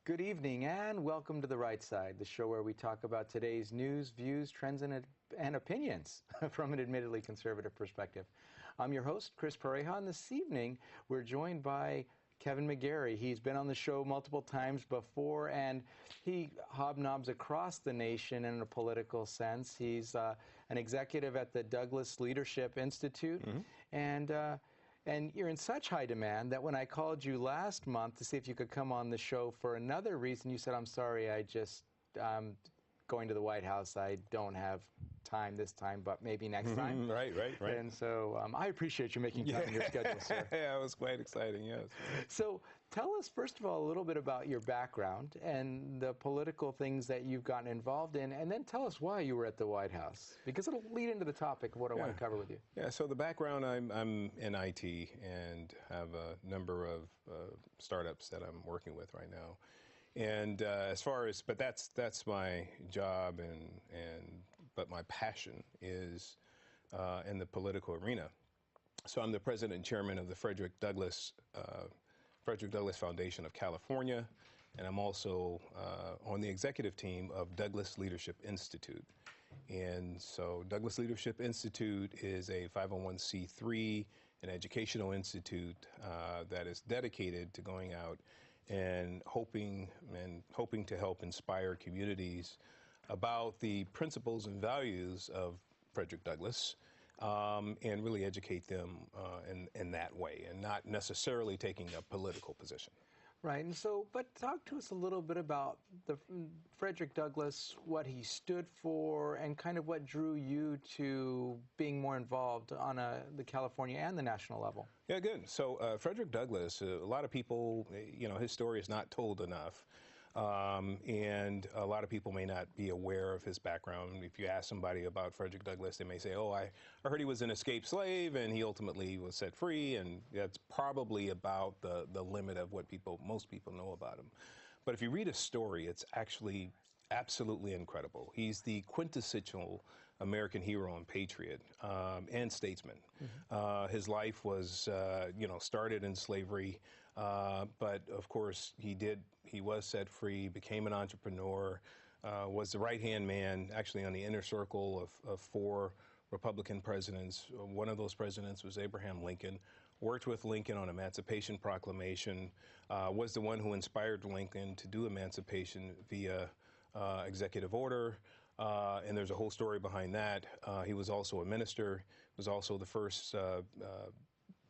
Good evening and welcome to The Right Side, the show where we talk about today's news, views, trends, and opinions from an admittedly conservative perspective. I'm your host, Chris Pareja, and this evening we're joined by Kevin McGary. He's been on the show multiple times before, and he hobnobs across the nation in a political sense. He's an executive at the Douglas Leadership Institute, and you're in such high demand that when I called you last month to see if you could come on the show for another reason, you said, I'm sorry, I'm going to the White House. I don't have time this time, but maybe next time. Right. And so I appreciate you making time in your schedule, sir. Yeah, it was quite exciting, yes. So tell us, first of all, a little bit about your background and the political things that you've gotten involved in, and then tell us why you were at the White House, because it'll lead into the topic of what I want to cover with you. Yeah, so the background, I'm in IT and have a number of startups that I'm working with right now. And as far as, but that's my job, but my passion is in the political arena. So I'm the president and chairman of the Frederick Douglass Foundation of California, and I'm also on the executive team of Douglas Leadership Institute. And so Douglas Leadership Institute is a 501c3, an educational institute that is dedicated to going out and hoping to help inspire communities about the principles and values of Frederick Douglass, and really educate them in that way, and not necessarily taking a political position. Right, and so, but talk to us a little bit about Frederick Douglass, what he stood for, and kind of what drew you to being more involved on the California and the national level. Yeah, good. So Frederick Douglass, a lot of people, his story is not told enough. And a lot of people may not be aware of his background. If you ask somebody about Frederick Douglass, they may say, oh, I heard he was an escaped slave and he ultimately was set free, and that's probably about the limit of what most people know about him. But if you read his story, it's actually absolutely incredible. He's the quintessential American hero and patriot and statesman. His life was, started in slavery, but of course he was set free, became an entrepreneur, was the right-hand man, actually on the inner circle of 4 Republican presidents. One of those presidents was Abraham Lincoln. Worked with Lincoln on Emancipation Proclamation, was the one who inspired Lincoln to do emancipation via executive order. And there's a whole story behind that. He was also a minister, was also the first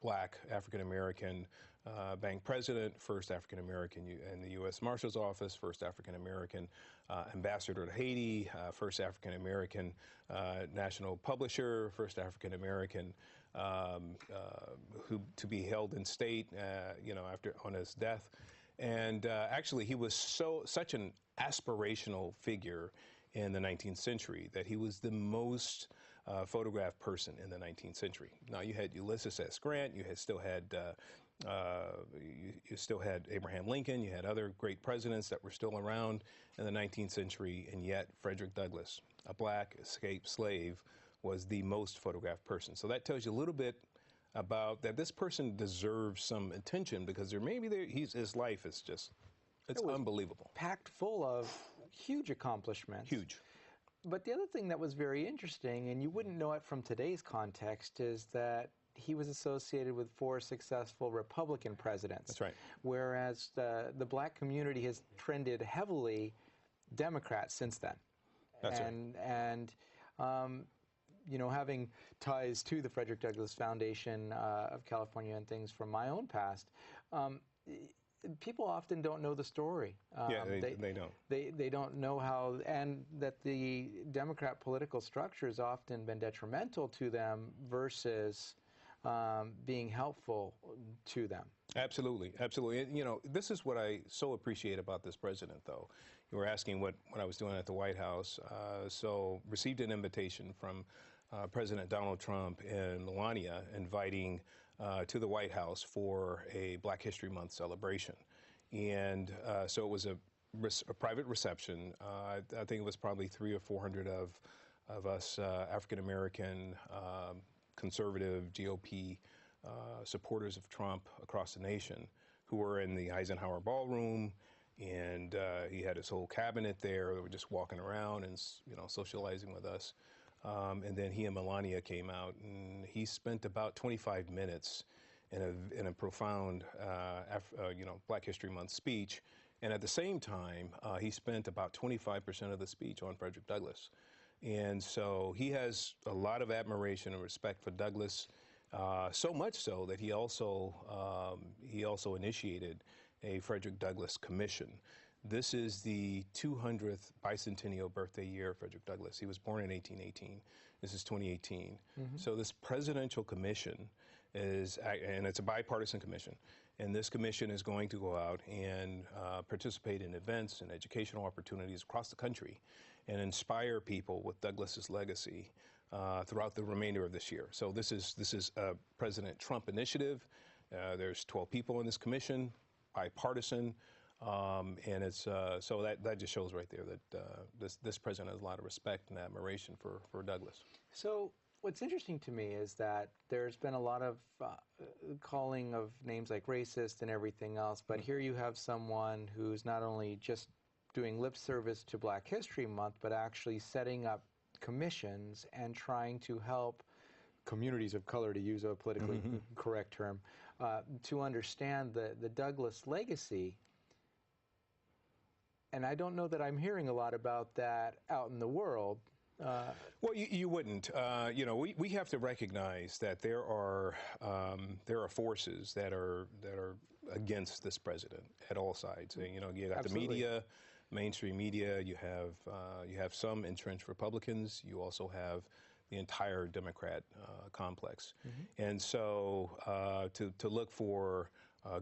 black African-American bank president, first African-American in the U.S. Marshal's Office, first African-American ambassador to Haiti, first African-American national publisher, first African-American who to be held in state, on his death. And actually, he was such an aspirational figure in the 19th century that he was the most photographed person in the 19th century. Now, you had Ulysses S. Grant, you still had Abraham Lincoln, you had other great presidents that were still around in the 19th century, and yet Frederick Douglass, a black escaped slave, was the most photographed person. So that tells you a little bit about that this person deserves some attention, because his life is just, it's unbelievable. Packed full of huge accomplishments. Huge. But the other thing that was very interesting, and you wouldn't know it from today's context, is that he was associated with 4 successful Republican presidents. That's right. Whereas the black community has trended heavily Democrat since then. That's right. And having ties to the Frederick Douglass Foundation of California and things from my own past, people often don't know the story. They don't. They don't know how, and that the Democrat political structure has often been detrimental to them versus being helpful to them. Absolutely, absolutely. And, this is what I so appreciate about this president, though. You were asking what I was doing at the White House. So received an invitation from President Donald Trump and Melania inviting to the White House for a Black History Month celebration. And so it was a private reception. I think it was probably 300 or 400 of us African-American conservative GOP supporters of Trump across the nation who were in the Eisenhower Ballroom. and he had his whole cabinet there. They were just walking around and socializing with us. And then he and Melania came out, and he spent about 25 minutes in a profound, Black History Month speech. And at the same time, he spent about 25% of the speech on Frederick Douglass. And so he has a lot of admiration and respect for Douglass, so much so that he also initiated a Frederick Douglass Commission. This is the 200th bicentennial birthday year of Frederick Douglass. He was born in 1818. This is 2018. So this presidential commission and it's a bipartisan commission, and this commission is going to go out and participate in events and educational opportunities across the country and inspire people with Douglass's legacy throughout the remainder of this year. So this is a President Trump initiative. There's 12 people in this commission, bipartisan. And it's so that just shows right there that this president has a lot of respect and admiration for Douglass. So what's interesting to me is that there's been a lot of calling of names like racist and everything else, but here you have someone who's not only just doing lip service to Black History Month, but actually setting up commissions and trying to help communities of color, to use a politically correct term, to understand the Douglass legacy. And I don't know that I'm hearing a lot about that out in the world. Well, you wouldn't. We have to recognize that there are forces that are against this president at all sides. You got Absolutely. the media, mainstream media. You have some entrenched Republicans. You also have the entire Democrat complex. And so to look for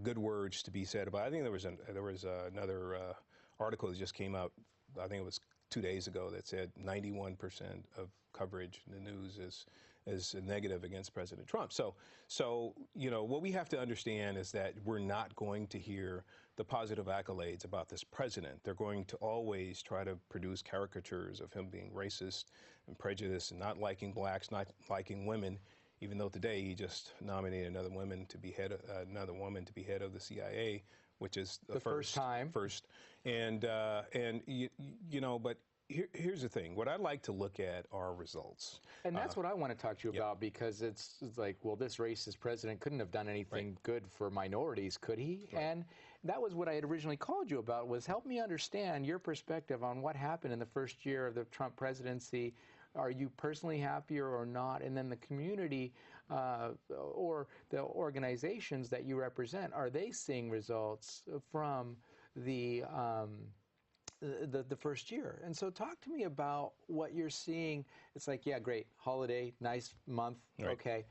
good words to be said about, I think there was another article that just came out, I think it was 2 days ago, that said 91% of coverage in the news is negative against President Trump. So what we have to understand is that we're not going to hear the positive accolades about this president. They're going to always try to produce caricatures of him being racist and prejudiced and not liking blacks, not liking women, even though today he just nominated another woman to be head of the CIA, which is the first time. And but here's the thing. What I'd like to look at are results. And that's what I want to talk to you about, because it's like, well, this racist president couldn't have done anything good for minorities, could he? And that was what I had originally called you about, was help me understand your perspective on what happened in the first year of the Trump presidency. Are you personally happier or not? And then the community or the organizations that you represent, are they seeing results from the first year? And so talk to me about what you're seeing. It's like, yeah, great, holiday, nice month, okay,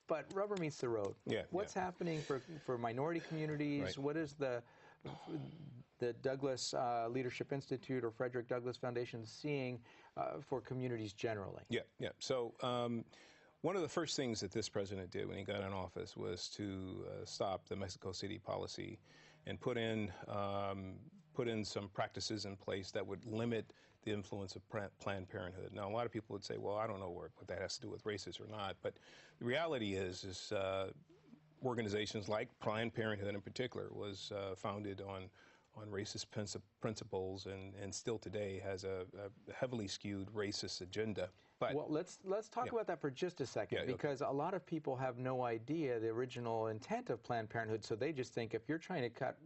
but rubber meets the road. What's happening for minority communities? What is the Douglass Leadership Institute or Frederick Douglass Foundation seeing for communities generally? So one of the first things that this president did when he got in office was to stop the Mexico City policy and put in some practices in place that would limit the influence of Planned Parenthood. Now, a lot of people would say, well, I don't know what that has to do with races or not, but the reality is organizations like Planned Parenthood in particular was founded on racist principles and still today has a heavily skewed racist agenda. But well, let's talk about that for just a second, because a lot of people have no idea the original intent of Planned Parenthood, so they just think if you're trying to cut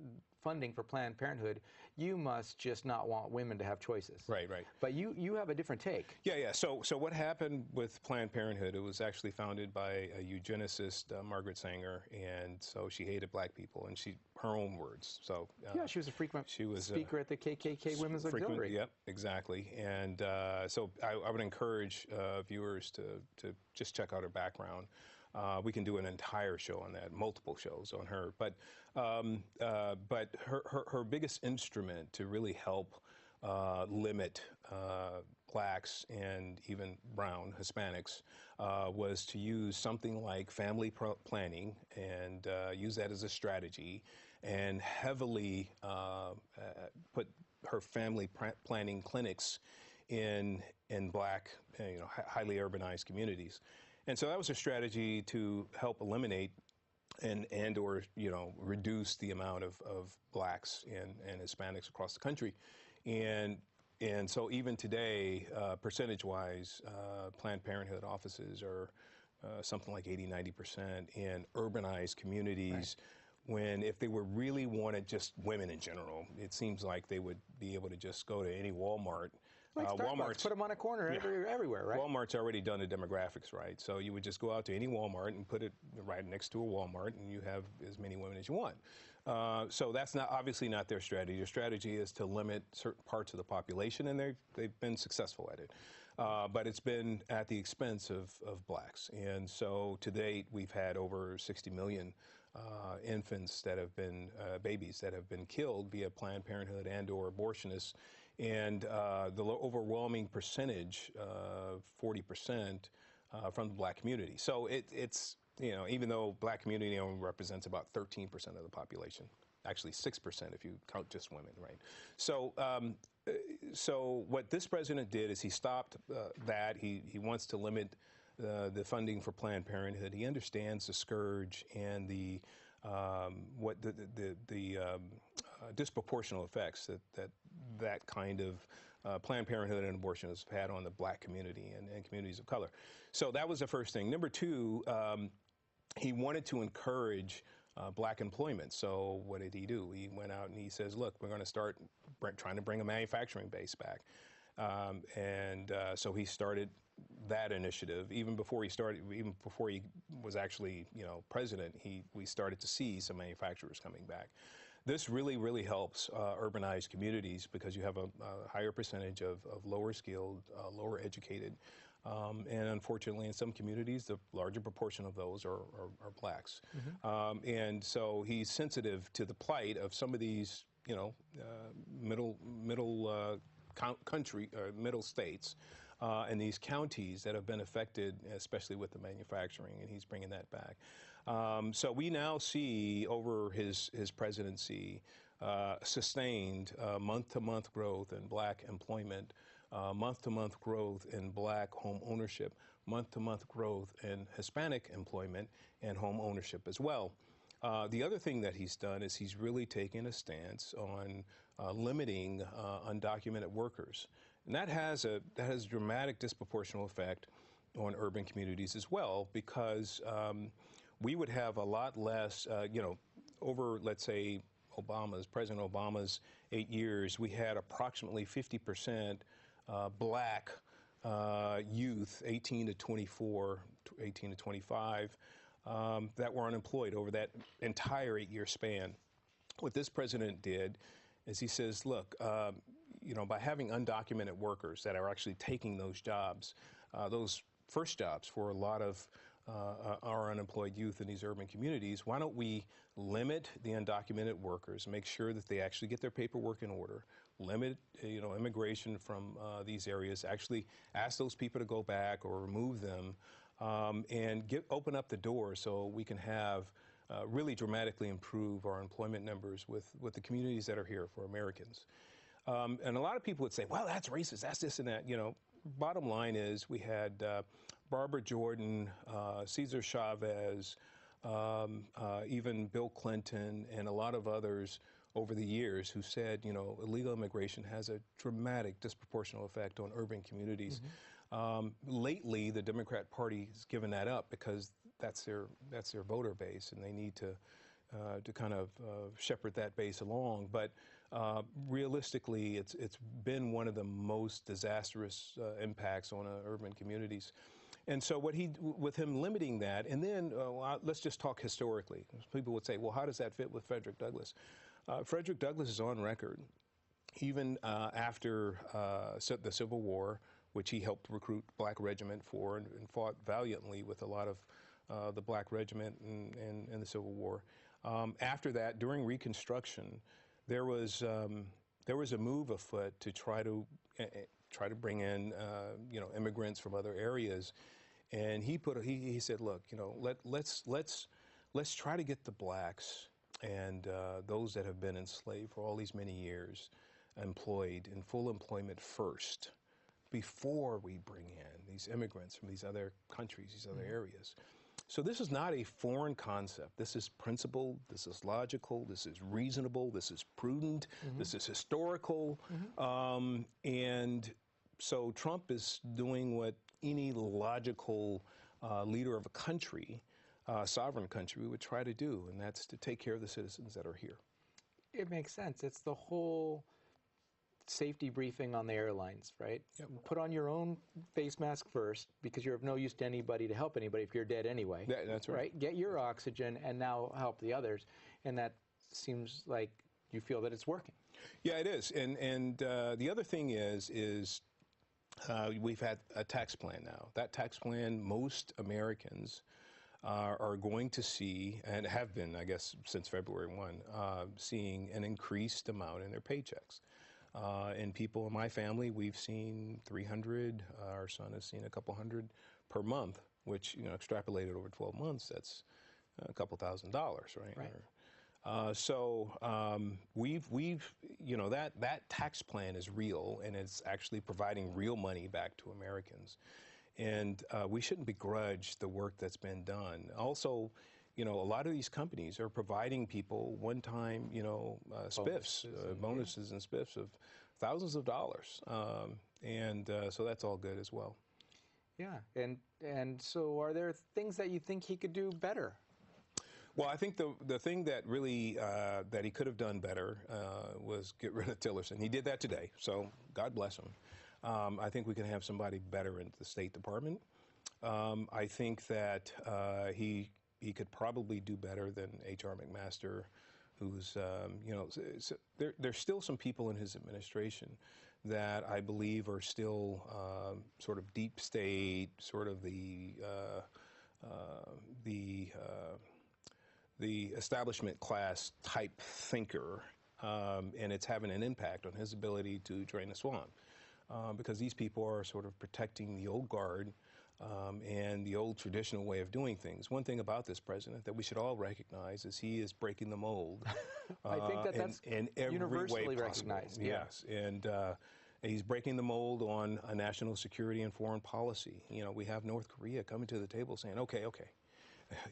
funding for Planned Parenthood, you must just not want women to have choices. Right. But you have a different take. So what happened with Planned Parenthood, it was actually founded by a eugenicist, Margaret Sanger, and so she hated black people, and her own words. So she was a frequent speaker at the KKK Women's Auxiliary. Yep, exactly. And so I would encourage viewers to just check out her background. We can do an entire show on that, multiple shows on her. But her biggest instrument to really help limit blacks and even brown Hispanics was to use something like family planning and use that as a strategy, and heavily put her family planning clinics in black, highly urbanized communities. And so that was a strategy to help eliminate and or reduce the amount of blacks and Hispanics across the country, and so even today, percentage-wise, Planned Parenthood offices are something like 80–90% in urbanized communities. Right. When if they were really wanted just women in general, it seems like they would be able to just go to any Walmart. Like Starbucks, put them on a corner everywhere, right? Walmart's already done the demographics, right? So you would just go out to any Walmart and put it right next to a Walmart, and you have as many women as you want. So that's obviously not their strategy. Their strategy is to limit certain parts of the population, and they've been successful at it. But it's been at the expense of blacks. And so to date, we've had over 60 million infants that have been, babies that have been killed via Planned Parenthood and or abortionists. And the overwhelming percentage, 40%, from the black community. So it's, even though black community only represents about 13% of the population, actually 6% if you count just women, right? So, so what this president did is he stopped that. He wants to limit the funding for Planned Parenthood. He understands the scourge and the disproportional effects that kind of Planned Parenthood and abortion has had on the black community and communities of color. So that was the first thing. Number two, he wanted to encourage black employment. So what did he do? He went out and he says, look, we're going to start trying to bring a manufacturing base back. So he started that initiative. Even before he was actually, president, we started to see some manufacturers coming back. This really helps urbanized communities because you have a higher percentage of lower skilled, lower educated, and unfortunately in some communities the larger proportion of those are blacks. Mm-hmm. And so he's sensitive to the plight of some of these, middle states and these counties that have been affected, especially with the manufacturing, and he's bringing that back. So we now see over his presidency sustained month-to-month growth in black employment, month-to-month growth in black home ownership, month-to-month growth in Hispanic employment and home ownership as well. The other thing that he's done is he's really taken a stance on limiting undocumented workers. And that has a dramatic disproportional effect on urban communities as well, because we would have a lot less, over, let's say, President Obama's 8 years, we had approximately 50% black youth, 18 to 24, 18 to 25, that were unemployed over that entire 8-year span. What this president did is he says, look, by having undocumented workers that are actually taking those jobs, those first jobs for a lot of our unemployed youth in these urban communities, why don't we limit the undocumented workers, make sure that they actually get their paperwork in order, limit immigration from these areas, actually ask those people to go back or remove them, and open up the door so we can have really dramatically improve our employment numbers with the communities that are here for Americans. And a lot of people would say, well, that's racist, that's this and that. Bottom line is we had Barbara Jordan, Cesar Chavez, even Bill Clinton, and a lot of others over the years who said, illegal immigration has a dramatic disproportional effect on urban communities. Mm-hmm. Lately, the Democrat Party has given that up because that's their voter base, and they need to kind of shepherd that base along. But realistically, it's been one of the most disastrous impacts on urban communities. And so with him limiting that, and then let's just talk historically. People would say, well, how does that fit with Frederick Douglass? Frederick Douglass is on record, even after the Civil War, which he helped recruit Black Regiment for and fought valiantly with a lot of the Black Regiment in the Civil War. After that, during Reconstruction, there was a move afoot to try to bring in immigrants from other areas, and he said, look, let's try to get the blacks and those that have been enslaved for all these many years employed in full employment first, before we bring in these immigrants from these other countries, these other areas. So this is not a foreign concept. This is principled, this is logical, this is reasonable, this is prudent, this is historical. And so Trump is doing what any logical leader of a country, sovereign country, would try to do, and that's to take care of the citizens that are here. It makes sense. It's the whole safety briefing on the airlines, right? Yep. Put on your own face mask first, because you're of no use to anybody to help anybody if you're dead anyway. That's right. Get your oxygen and now help the others. And that seems like you feel that it's working. Yeah, it is. And the other thing is we've had a tax plan now. That tax plan, most Americans are going to see, and have been, I guess, since February 1, seeing an increased amount in their paychecks. And people in my family, we've seen 300. Our son has seen a couple hundred per month, which, you know, extrapolated over 12 months, that's a couple $1,000, right? We've you know, that tax plan is real, and it's actually providing real money back to Americans. And we shouldn't begrudge the work that's been done. Also, you know, a lot of these companies are providing people one-time, you know, spiffs, bonuses and spiffs of thousands of dollars. So that's all good as well. Yeah, and so are there things that you think he could do better? Well, I think the thing that really, that he could have done better was get rid of Tillerson. He did that today, so God bless him. I think we can have somebody better in the State Department. I think that he could probably do better than H.R. McMaster, who's, you know, there's still some people in his administration that I believe are still sort of deep state, sort of the establishment class type thinker, and it's having an impact on his ability to drain the swamp. Because these people are sort of protecting the old guard and the old traditional way of doing things. One thing about this president that we should all recognize is he is breaking the mold. I think that's in every universally way possible. recognized. Yes, and he's breaking the mold on a national security and foreign policy. You know, we have North Korea coming to the table saying, okay,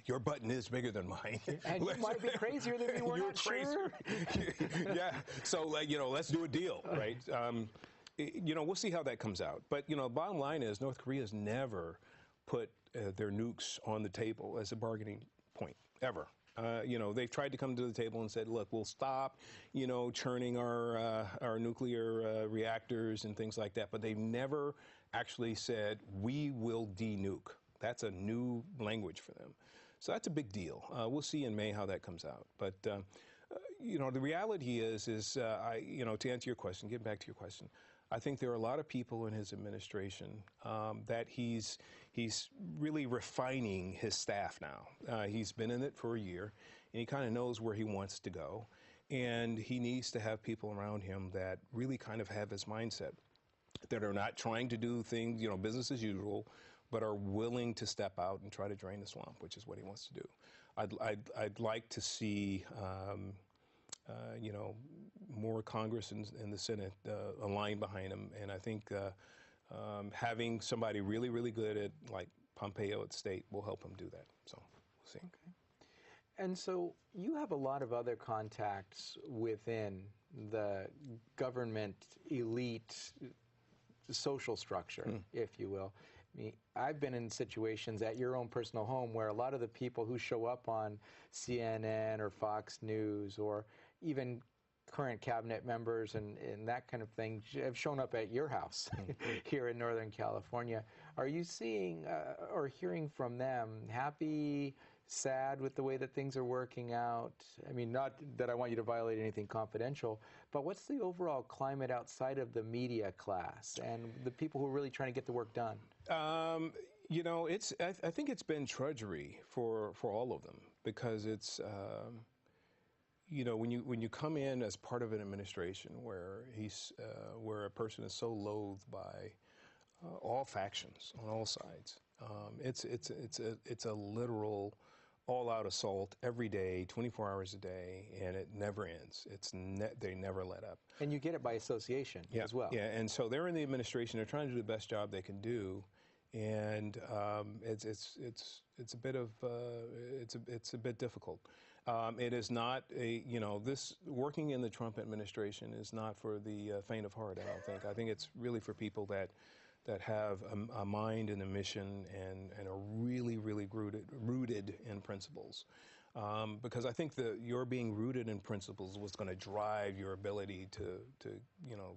your button is bigger than mine. And you might be crazier than me, we're not sure. Yeah, so, you know, let's do a deal, right? You know, we'll see how that comes out. But, you know, bottom line is North Korea has never put their nukes on the table as a bargaining point, ever. You know, they've tried to come to the table and said, look, we'll stop, you know, churning our nuclear reactors and things like that. But they've never actually said, we will de-nuke. That's a new language for them. So that's a big deal. We'll see in May how that comes out. But, you know, the reality is you know, to answer your question, get back to your question, I think there are a lot of people in his administration that he's really refining his staff now. He's been in it for a year, and he kind of knows where he wants to go. And he needs to have people around him that really kind of have his mindset, that are not trying to do things, you know, business as usual, but are willing to step out and try to drain the swamp, which is what he wants to do. I'd like to see, you know, more Congress and the Senate aligned behind him, and I think having somebody really, really good at, like Pompeo at State, will help him do that. So we'll see. Okay. And so you have a lot of other contacts within the government elite social structure, if you will. I mean, I've been in situations at your own personal home where a lot of the people who show up on CNN or Fox News, or even current cabinet members and that kind of thing, have shown up at your house here in Northern California. Are you seeing or hearing from them happy, sad with the way that things are working out? I mean, not that I want you to violate anything confidential, but what's the overall climate outside of the media class and the people who are really trying to get the work done? You know, I think it's been drudgery for all of them, because it's, you know, when you come in as part of an administration where where a person is so loathed by all factions on all sides, it's a literal all-out assault every day, 24 hours a day, and it never ends. They never let up. And you get it by association as well. Yeah, and so they're in the administration. They're trying to do the best job they can do, and it's a bit of it's a bit difficult. It is not this working in the Trump administration is not for the faint of heart. I don't think. I think it's really for people that have a mind and a mission and are really rooted in principles. Because I think your being rooted in principles was going to drive your ability to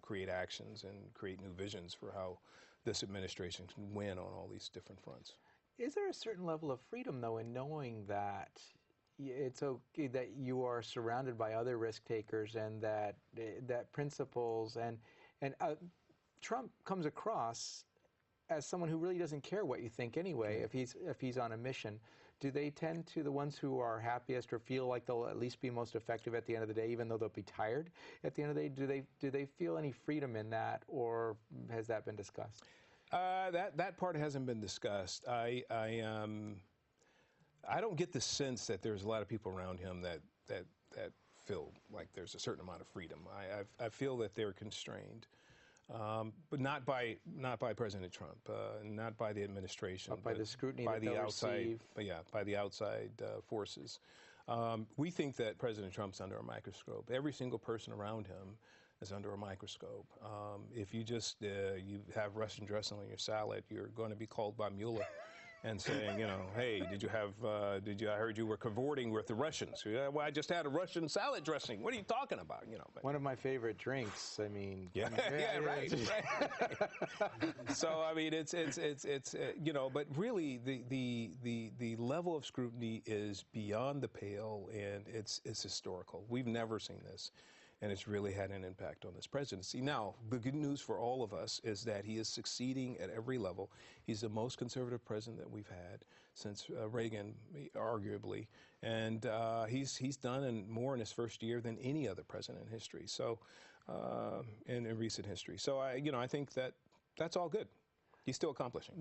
create actions and create new visions for how this administration can win on all these different fronts. Is there a certain level of freedom, though, in knowing that it's okay that you are surrounded by other risk takers and that principles and Trump comes across as someone who really doesn't care what you think anyway, if he's on a mission. Do they tend to the ones who are happiest or feel like they'll at least be most effective at the end of the day, even though they'll be tired at the end of the day? Do they feel any freedom in that, or has that been discussed? That part hasn't been discussed. I don't get the sense that there's a lot of people around him that feel like there's a certain amount of freedom. I feel that they're constrained. But not by President Trump, not by the administration, but by the scrutiny by that the they'll outside, receive. by the outside forces. We think that President Trump's under a microscope. Every single person around him is under a microscope. If you just you have Russian dressing on your salad, you're going to be called by Mueller and saying, hey, I heard you were cavorting with the Russians. Well, I just had a Russian salad dressing. What are you talking about? But, one of my favorite drinks. I mean, right. So I mean, it's but really the level of scrutiny is beyond the pale, and it's historical. We've never seen this. And it's really had an impact on this presidency. Now, the good news for all of us is that he is succeeding at every level. He's the most conservative president that we've had since Reagan, arguably. And he's done more in his first year than any other president in history, so in recent history. So, I think that's all good. He's still accomplishing.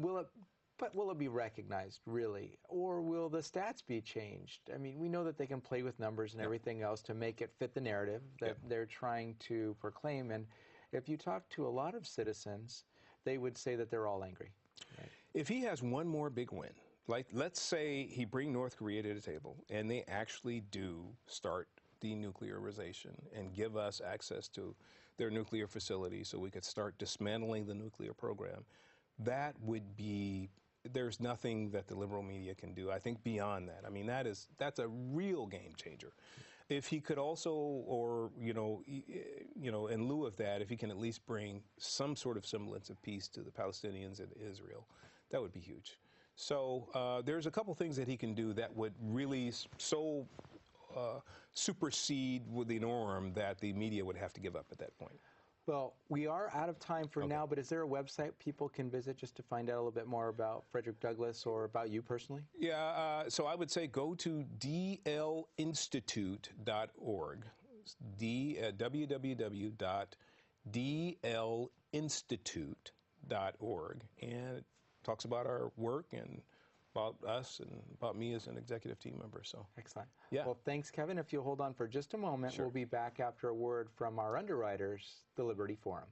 But will it be recognized, really? Or will the stats be changed? I mean, we know that they can play with numbers and everything else to make it fit the narrative that they're trying to proclaim. And if you talk to a lot of citizens, they would say that they're all angry. Right? If he has one more big win, like let's say he bring North Korea to the table and they actually do start denuclearization and give us access to their nuclear facilities so we could start dismantling the nuclear program, that would be... There's nothing that the liberal media can do, I think, beyond that. I mean, that's a real game changer. If he could also, or in lieu of that, if he can at least bring some sort of semblance of peace to the Palestinians and Israel, that would be huge. So there's a couple things that he can do that would really supersede with the norm that the media would have to give up at that point. Well, we are out of time for now, but is there a website people can visit just to find out a little bit more about Frederick Douglass or about you personally? Yeah, so I would say go to dlinstitute.org, www.dlinstitute.org, and it talks about our work and about us and about me as an executive team member. So excellent. Yeah. Well, thanks, Kevin. If you'll hold on for just a moment, Sure. We'll be back after a word from our underwriters, the Liberty Forum.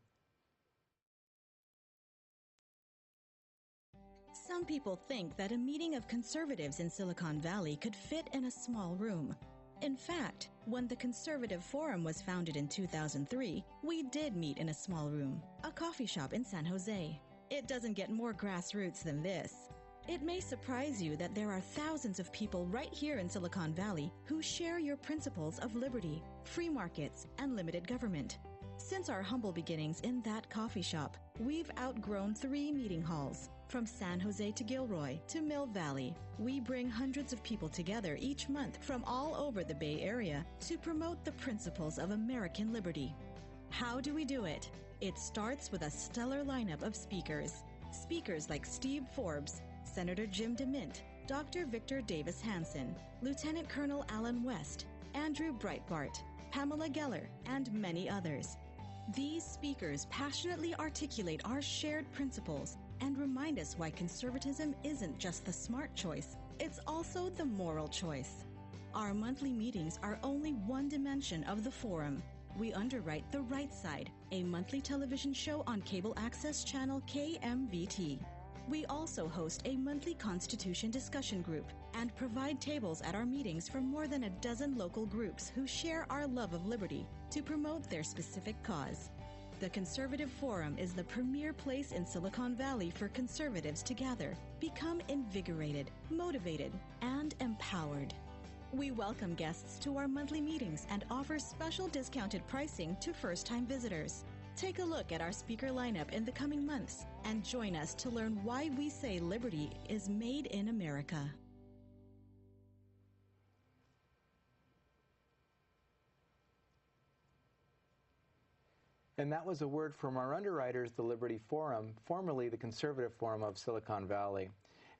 Some people think that a meeting of conservatives in Silicon Valley could fit in a small room. In fact, when the Conservative Forum was founded in 2003, we did meet in a small room, a coffee shop in San Jose. It doesn't get more grassroots than this. It may surprise you that there are thousands of people right here in Silicon Valley who share your principles of liberty, free markets, and limited government. Since our humble beginnings in that coffee shop, we've outgrown 3 meeting halls. From San Jose to Gilroy to Mill Valley, we bring hundreds of people together each month from all over the Bay Area to promote the principles of American liberty. How do we do it? It starts with a stellar lineup of speakers. Speakers like Steve Forbes, Senator Jim DeMint, Dr. Victor Davis Hanson, Lieutenant Colonel Alan West, Andrew Breitbart, Pamela Geller, and many others. These speakers passionately articulate our shared principles and remind us why conservatism isn't just the smart choice, it's also the moral choice. Our monthly meetings are only one dimension of the forum. We underwrite The Right Side, a monthly television show on cable access channel KMVT. We also host a monthly Constitution discussion group and provide tables at our meetings for more than a dozen local groups who share our love of liberty to promote their specific cause. The Conservative Forum is the premier place in Silicon Valley for conservatives to gather, become invigorated, motivated, and empowered. We welcome guests to our monthly meetings and offer special discounted pricing to first-time visitors. Take a look at our speaker lineup in the coming months and join us to learn why we say liberty is made in America. And that was a word from our underwriters, the Liberty Forum, formerly the Conservative Forum of Silicon Valley.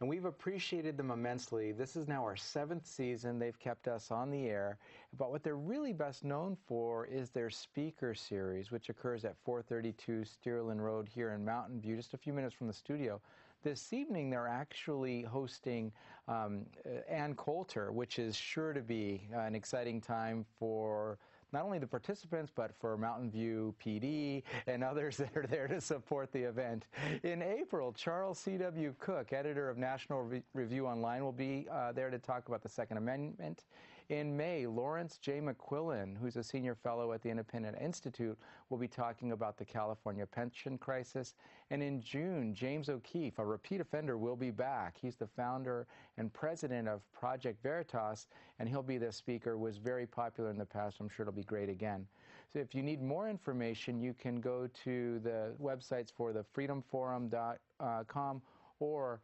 And we've appreciated them immensely. This is now our 7th season. They've kept us on the air. But what they're really best known for is their speaker series, which occurs at 432 Steerlin Road here in Mountain View, just a few minutes from the studio. This evening, they're actually hosting Ann Coulter, which is sure to be an exciting time for not only the participants, but for Mountain View PD and others that are there to support the event. In April, Charles C.W. Cook, editor of National Review Online, will be there to talk about the Second Amendment. In May, Lawrence J. McQuillan, who's a senior fellow at the Independent Institute, will be talking about the California pension crisis. And in June, James O'Keefe, a repeat offender, will be back. He's the founder and president of Project Veritas, and he'll be the speaker. Was very popular in the past. I'm sure it'll be great again. So if you need more information, you can go to the websites for the freedomforum.com or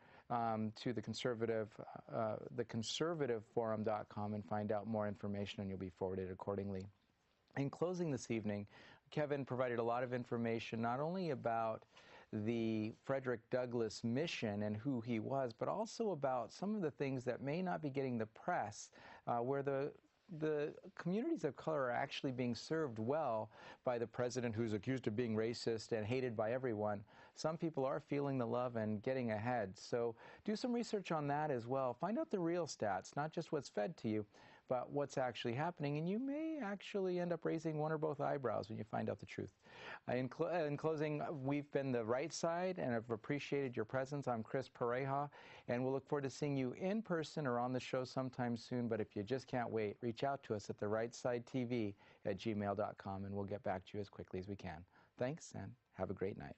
to the conservativeforum.com and find out more information, and you'll be forwarded accordingly. In closing this evening, Kevin provided a lot of information not only about the Frederick Douglass mission and who he was, but also about some of the things that may not be getting the press, where the communities of color are actually being served well by the president, who's accused of being racist and hated by everyone. Some people are feeling the love and getting ahead. So do some research on that as well. Find out the real stats, not just what's fed to you, but what's actually happening. And you may actually end up raising one or both eyebrows when you find out the truth. In closing, we've been the right side, and I've appreciated your presence. I'm Chris Pareja, and we'll look forward to seeing you in person or on the show sometime soon. But if you just can't wait, reach out to us at therightsidetv@gmail.com, and we'll get back to you as quickly as we can. Thanks, and have a great night.